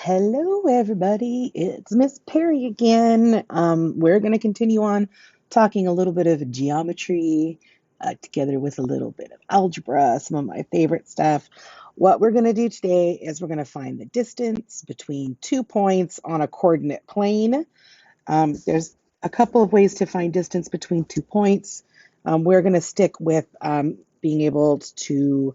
Hello, everybody. It's Miss Perry again. We're going to continue on talking a little bit of geometry together with a little bit of algebra, some of my favorite stuff. What we're going to do today is we're going to find the distance between 2 points on a coordinate plane. There's a couple of ways to find distance between 2 points. We're going to stick with being able to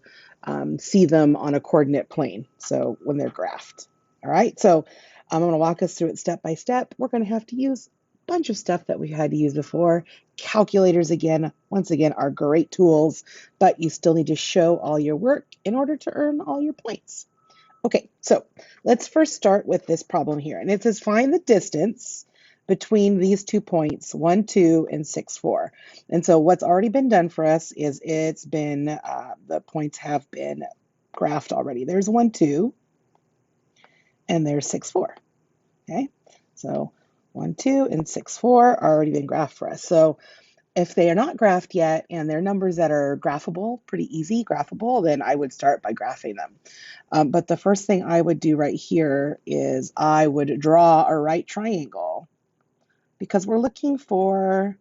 see them on a coordinate plane, so when they're graphed. All right, so I'm going to walk us through it step by step. We're going to have to use a bunch of stuff that we had to use before. Calculators, again, once again, are great tools, but you still need to show all your work in order to earn all your points. Okay, so let's first start with this problem here. And it says find the distance between these 2 points, 1, 2, and 6, 4. And so what's already been done for us is the points have been graphed already. There's 1, 2, and there's 6, 4. Okay, so 1, 2, and 6, 4 are already been graphed for us. So if they are not graphed yet and they're numbers that are graphable, pretty easy graphable, then I would start by graphing them. But the first thing I would do right here is I would draw a right triangle because we're looking for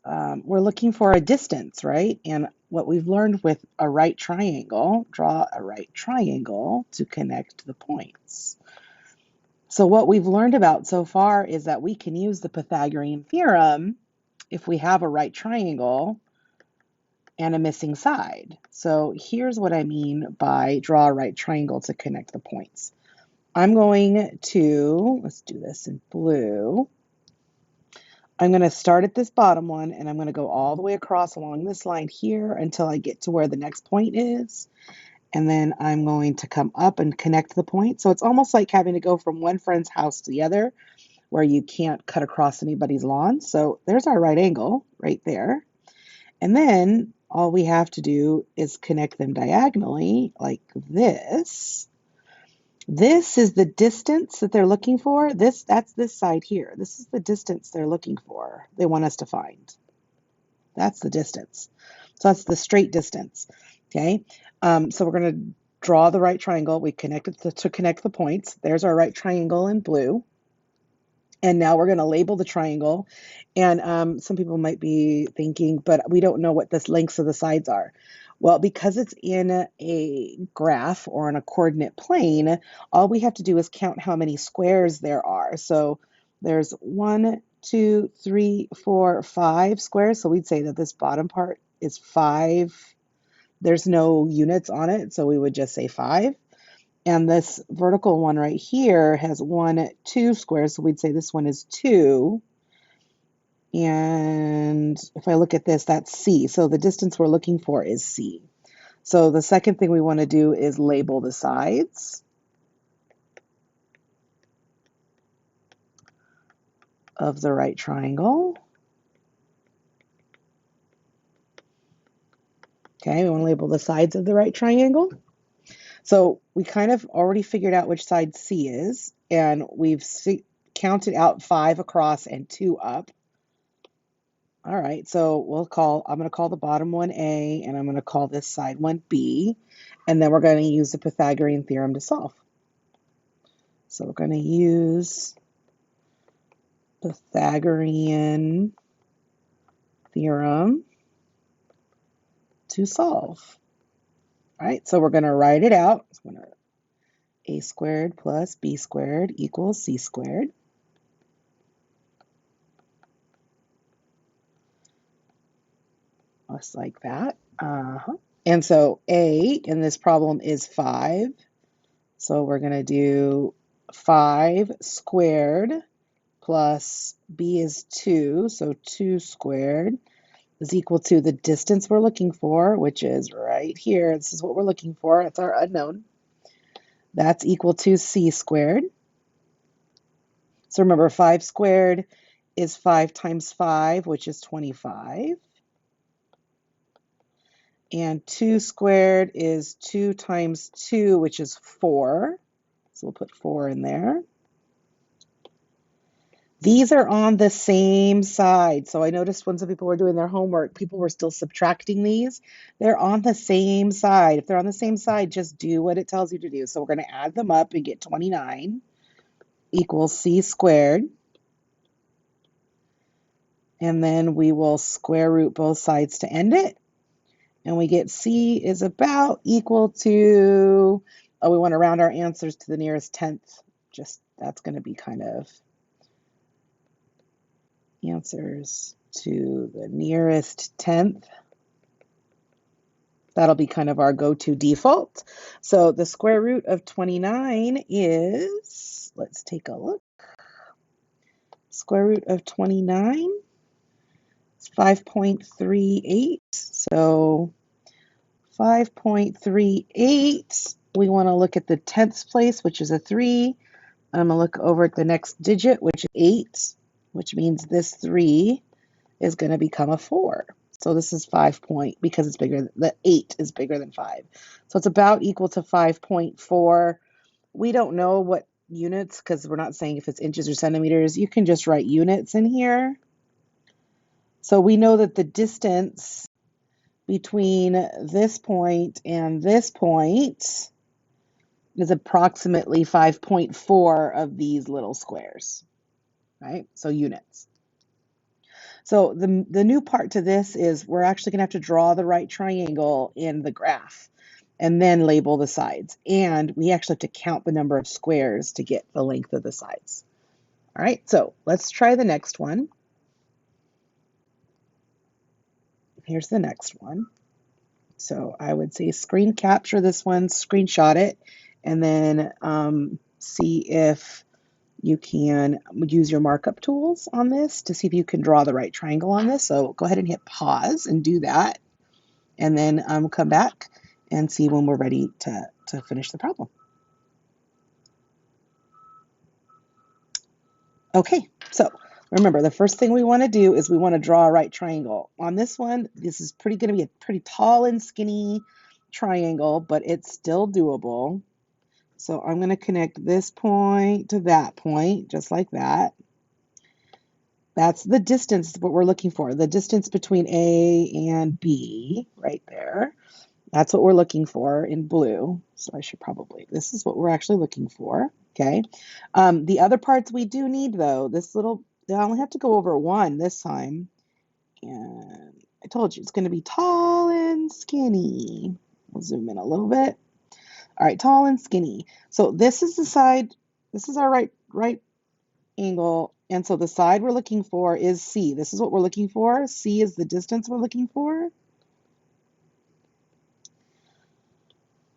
a distance, right? And what we've learned with a right triangle, draw a right triangle to connect the points. So what we've learned about so far is that we can use the Pythagorean theorem if we have a right triangle and a missing side. So here's what I mean by draw a right triangle to connect the points. I'm going to, let's do this in blue. I'm going to start at this bottom one and I'm going to go all the way across along this line here until I get to where the next point is. And then I'm going to come up and connect the point. So it's almost like having to go from one friend's house to the other where you can't cut across anybody's lawn. So there's our right angle right there. And then all we have to do is connect them diagonally like this. This is the distance that they're looking for. That's this side here. This is the distance they're looking for. They want us to find. That's the distance. So that's the straight distance. Okay. So we're going to draw the right triangle. We connected to connect the points. There's our right triangle in blue. And now we're going to label the triangle. And some people might be thinking, but we don't know what the lengths of the sides are. Well, because it's in a graph or on a coordinate plane, all we have to do is count how many squares there are. So there's 1, 2, 3, 4, 5 squares. So we'd say that this bottom part is 5. There's no units on it, so we would just say 5. And this vertical one right here has 1, 2 squares, so we'd say this one is 2. And if I look at this, that's C. So the distance we're looking for is C. So the second thing we want to do is label the sides of the right triangle. Okay, we want to label the sides of the right triangle. So we kind of already figured out which side C is, and we've counted out 5 across and 2 up. All right, so I'm going to call the bottom one A, and I'm going to call this side one B, and then we're going to use the Pythagorean theorem to solve. So we're going to use Pythagorean theorem to solve. All right, so we're going to write it out. It's going to A squared plus B squared equals C squared. Just like that. And so A in this problem is 5. So we're going to do 5 squared plus B is 2. So 2 squared is equal to the distance we're looking for, which is right here. This is what we're looking for. It's our unknown. That's equal to C squared. So remember, 5 squared is 5 times 5, which is 25. And 2 squared is 2 times 2, which is 4. So we'll put 4 in there. These are on the same side. So I noticed when some people were doing their homework, people were still subtracting these. They're on the same side. If they're on the same side, just do what it tells you to do. So we're going to add them up and get 29 equals c squared. And then we will square root both sides to end it. And we get c is about equal to, oh, we want to round our answers to the nearest tenth. Just, that's going to be kind of answers to the nearest tenth. That'll be kind of our go-to default. So the square root of 29 is, let's take a look. Square root of 29 is 5.38. So 5.38, we want to look at the tenths place, which is a 3. I'm going to look over at the next digit, which is 8, which means this 3 is going to become a 4. So this is 5 point, because it's bigger, the 8 is bigger than 5. So it's about equal to 5.4. We don't know what units, because we're not saying if it's inches or centimeters. You can just write units in here. So we know that the distance between this point and this point is approximately 5.4 of these little squares, right? So units. So the new part to this is we're actually going to have to draw the right triangle in the graph and then label the sides. And we actually have to count the number of squares to get the length of the sides. All right, so let's try the next one. Here's the next one. So I would say screen capture this one, screenshot it, and then see if you can use your markup tools on this to see if you can draw the right triangle on this. So go ahead and hit pause and do that, and then come back and see when we're ready to finish the problem. Okay, so remember, the first thing we want to do is we want to draw a right triangle. On this one, this is going to be a pretty tall and skinny triangle, but it's still doable. So I'm going to connect this point to that point, just like that. That's the distance, what we're looking for. The distance between A and B, right there. That's what we're looking for in blue. So I should probably, this is what we're actually looking for, okay? The other parts we do need, though, this little, I only have to go over one this time. And I told you, it's going to be tall and skinny. We'll zoom in a little bit. All right, tall and skinny. So this is the side, this is our right angle, and so the side we're looking for is C. This is what we're looking for. C is the distance we're looking for.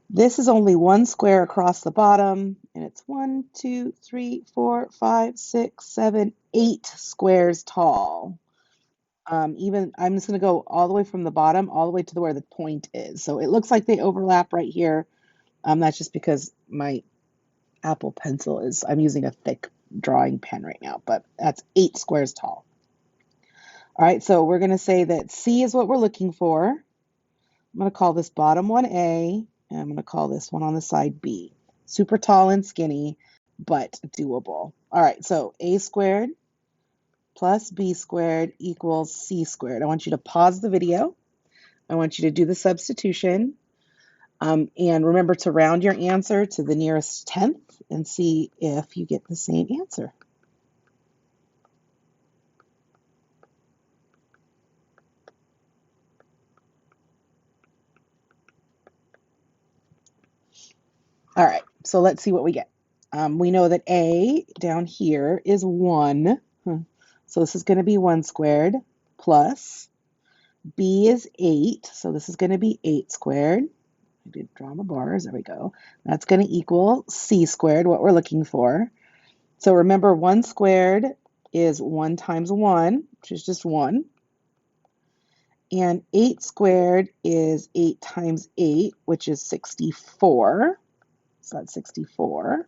This is only one square across the bottom, and it's 1, 2, 3, 4, 5, 6, 7, 8 squares tall. I'm just going to go all the way from the bottom all the way to where the point is. So it looks like they overlap right here. That's just because my Apple Pencil is, I'm using a thick drawing pen right now, but that's 8 squares tall. All right, so we're going to say that C is what we're looking for. I'm going to call this bottom one A, and I'm going to call this one on the side B. Super tall and skinny, but doable. All right, so A squared plus B squared equals C squared. I want you to pause the video. I want you to do the substitution. And remember to round your answer to the nearest tenth and see if you get the same answer. All right, so let's see what we get. We know that A down here is 1. So this is going to be 1 squared plus B is 8. So this is going to be 8 squared. I did draw the bars. There we go. That's going to equal C squared, what we're looking for. So remember, 1 squared is 1 times 1, which is just 1. And 8 squared is 8 times 8, which is 64. So that's 64.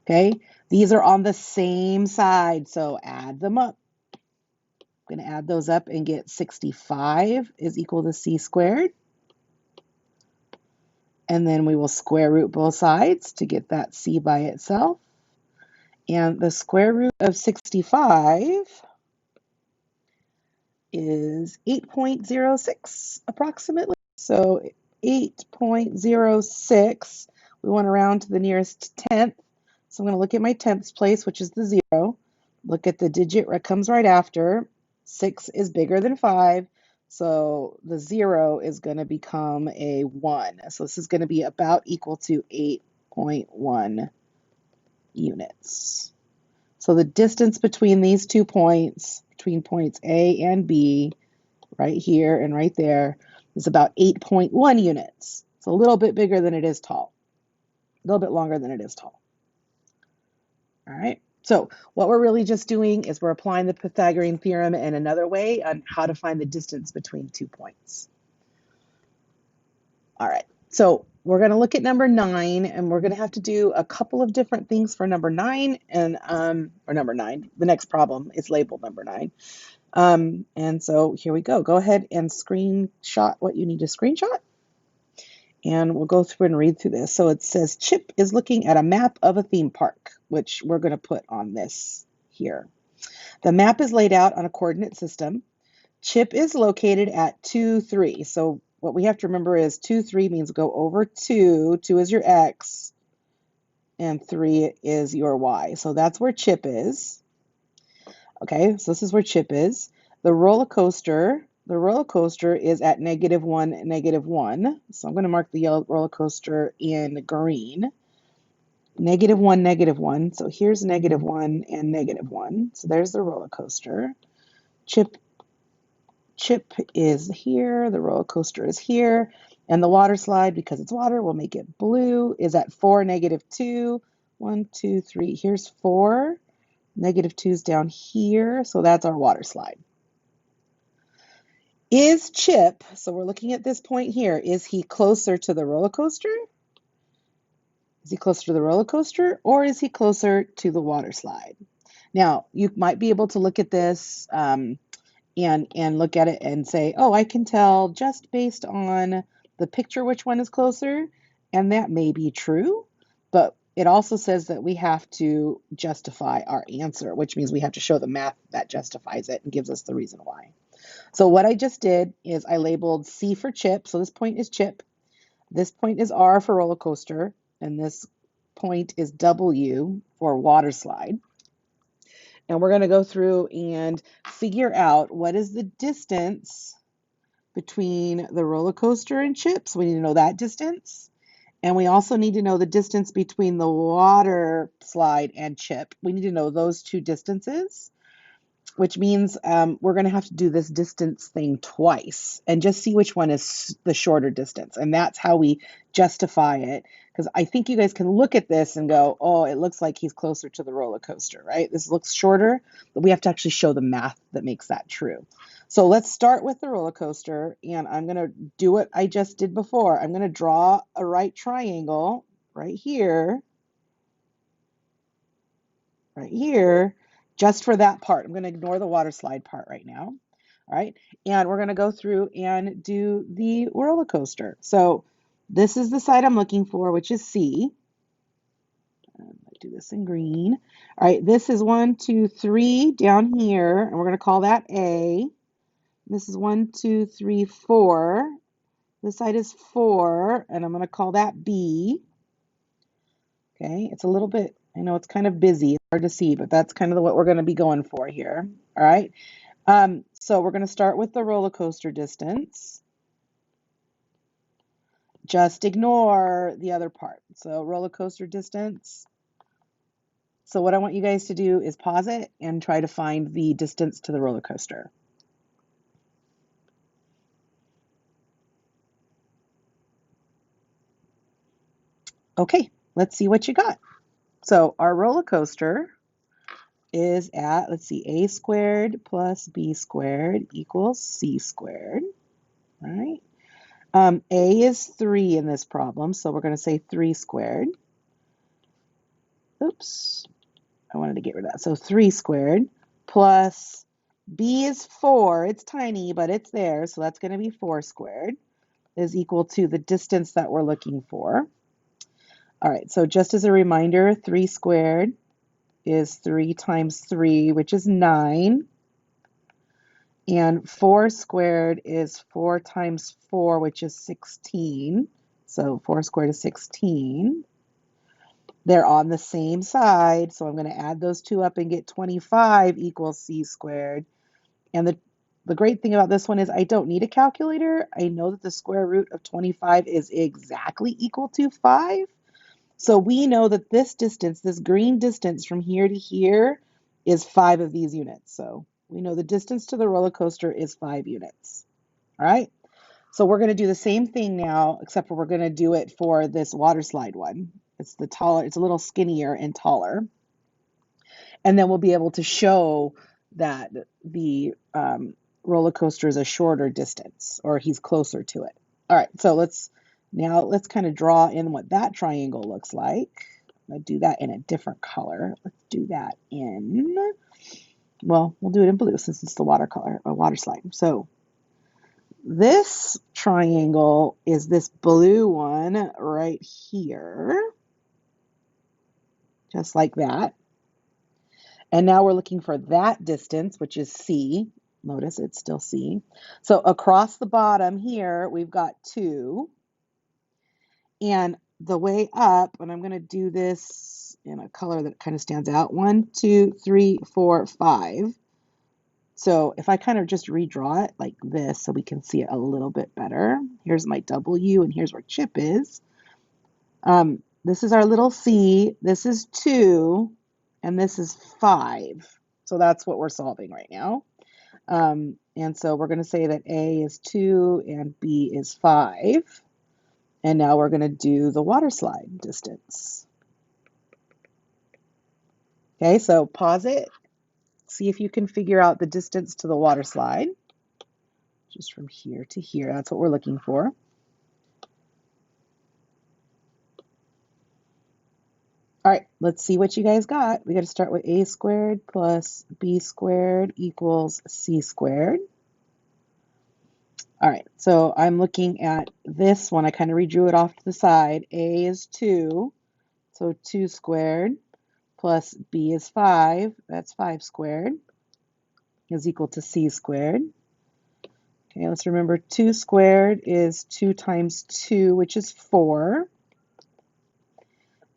Okay, these are on the same side, so add them up. I'm going to add those up and get 65 is equal to C squared. And then we will square root both sides to get that C by itself. And the square root of 65 is 8.06 approximately. So 8.06, we want to round to the nearest tenth. So I'm going to look at my tenths place, which is the 0. Look at the digit that comes right after. 6 is bigger than 5. So the 0 is going to become a 1. So this is going to be about equal to 8.1 units. So the distance between these 2 points, between points A and B, right here and right there, is about 8.1 units. It's a little bit bigger than it is tall. A little bit longer than it is tall. All right. So what we're really just doing is we're applying the Pythagorean theorem in another way on how to find the distance between 2 points. All right. So we're going to look at number 9, and we're going to have to do a couple of different things for number 9, and or number 9. The next problem is labeled number 9. And so here we go. Go ahead and screenshot what you need to screenshot. And we'll go through and read through this. So it says Chip is looking at a map of a theme park, which we're going to put on this here. The map is laid out on a coordinate system. Chip is located at 2, 3. So what we have to remember is 2, 3 means go over 2. 2 is your x, and 3 is your y. So that's where Chip is. Okay, so this is where Chip is. The roller coaster is at -1, -1. So I'm going to mark the yellow roller coaster in green. -1, -1. So here's -1 and -1. So there's the roller coaster. Chip is here. The roller coaster is here. And the water slide, because it's water, we'll make it blue, is at 4, -2. 1, 2, 3. Here's 4. -2's down here. So that's our water slide. Is Chip, so we're looking at this point here, is he closer to the roller coaster? Is he closer to the roller coaster, or is he closer to the water slide? Now, you might be able to look at this and look at it and say, oh, I can tell just based on the picture which one is closer, and that may be true, but it also says that we have to justify our answer, which means we have to show the math that justifies it and gives us the reason why. So what I just did is I labeled C for Chip. So this point is Chip. This point is R for roller coaster. And this point is W for water slide. And we're going to go through and figure out what is the distance between the roller coaster and Chip. So we need to know that distance. And we also need to know the distance between the water slide and Chip. We need to know those two distances, which means we're going to have to do this distance thing twice and just see which one is the shorter distance. And that's how we justify it. Because I think you guys can look at this and go, oh, it looks like he's closer to the roller coaster, right? This looks shorter, but we have to actually show the math that makes that true. So let's start with the roller coaster, and I'm going to do what I just did before. I'm going to draw a right triangle right here, just for that part. I'm going to ignore the water slide part right now. All right, and we're going to go through and do the roller coaster. So this is the side I'm looking for, which is C. I do this in green. All right, this is 1, 2, 3 down here, and we're going to call that A. This is 1, 2, 3, 4. This side is 4, and I'm going to call that B. Okay, it's a little bit, I know it's kind of busy, it's hard to see, but that's kind of what we're going to be going for here. All right, so we're going to start with the roller coaster distance. Just ignore the other part. So roller coaster distance. So what I want you guys to do is pause it and try to find the distance to the roller coaster. Okay, let's see what you got. So our roller coaster is at, let's see, a squared plus b squared equals c squared, right? A is 3 in this problem, so we're going to say 3 squared. Oops, I wanted to get rid of that. So 3 squared plus b is 4. It's tiny, but it's there, so that's going to be 4 squared is equal to the distance that we're looking for. All right, so just as a reminder, 3 squared is 3 times 3, which is 9. And 4 squared is 4 times 4, which is 16. So 4 squared is 16. They're on the same side, so I'm going to add those two up and get 25 equals c squared. And the great thing about this one is I don't need a calculator. I know that the square root of 25 is exactly equal to 5. So we know that this distance, this green distance from here to here, is 5 of these units. So we know the distance to the roller coaster is 5 units. All right? So we're going to do the same thing now, except for we're going to do it for this water slide one. It's the taller, it's a little skinnier and taller. And then we'll be able to show that the roller coaster is a shorter distance, or he's closer to it. All right, so let's kind of draw in what that triangle looks like. I'm going to do that in a different color. Let's do that in, well, we'll do it in blue since it's the water slide. So this triangle is this blue one right here, just like that. And now we're looking for that distance, which is C. Notice it's still C. So across the bottom here, we've got 2. And the way up, and I'm going to do this in a color that kind of stands out, 1, 2, 3, 4, 5. So if I kind of just redraw it like this so we can see it a little bit better. Here's my W, and here's where Chip is. This is our little C. This is 2. And this is 5. So that's what we're solving right now. And so we're going to say that A is 2 and B is 5. And now we're going to do the water slide distance. Okay, so pause it. See if you can figure out the distance to the water slide. Just from here to here. That's what we're looking for. All right, let's see what you guys got. We got to start with a squared plus b squared equals c squared. All right, so I'm looking at this one. I kind of redrew it off to the side. A is 2, so 2 squared plus b is 5. That's 5 squared is equal to c squared. Okay, let's remember 2 squared is 2 times 2, which is 4.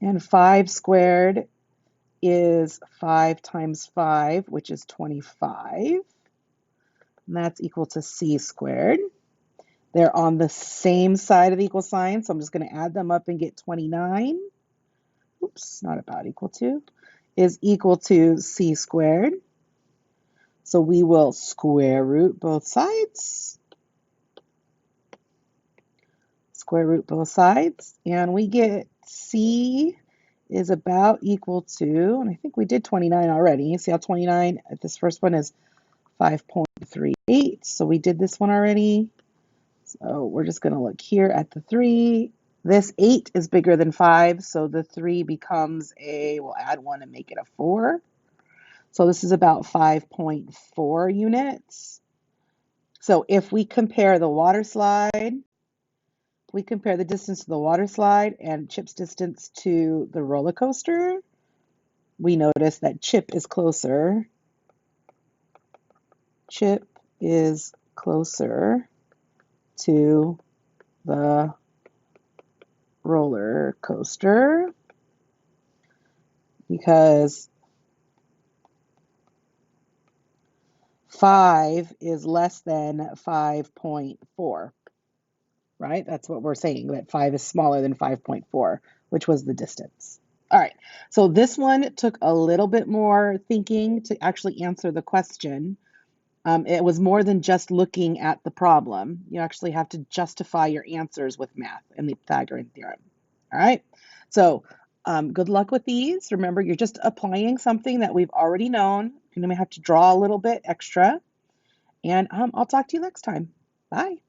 And 5 squared is 5 times 5, which is 25. And that's equal to c squared. They're on the same side of the equal sign, so I'm just going to add them up and get 29. Oops, not about equal to. Is equal to c squared. So we will square root both sides. Square root both sides, and we get c is about equal to, and I think we did 29 already. You see how 29 at this first one is 5.38. So we did this one already. So we're just going to look here at the 3. This 8 is bigger than 5, so the 3 becomes we'll add 1 and make it a 4. So this is about 5.4 units. So if we compare the water slide, we compare the distance to the water slide and Chip's distance to the roller coaster, we notice that Chip is closer. Chip is closer to the roller coaster because 5 is less than 5.4. Right? That's what we're saying, that 5 is smaller than 5.4, which was the distance. All right, so this one took a little bit more thinking to actually answer the question. It was more than just looking at the problem. You actually have to justify your answers with math and the Pythagorean Theorem. All right, so good luck with these. Remember, you're just applying something that we've already known. You're going to have to draw a little bit extra. And I'll talk to you next time. Bye.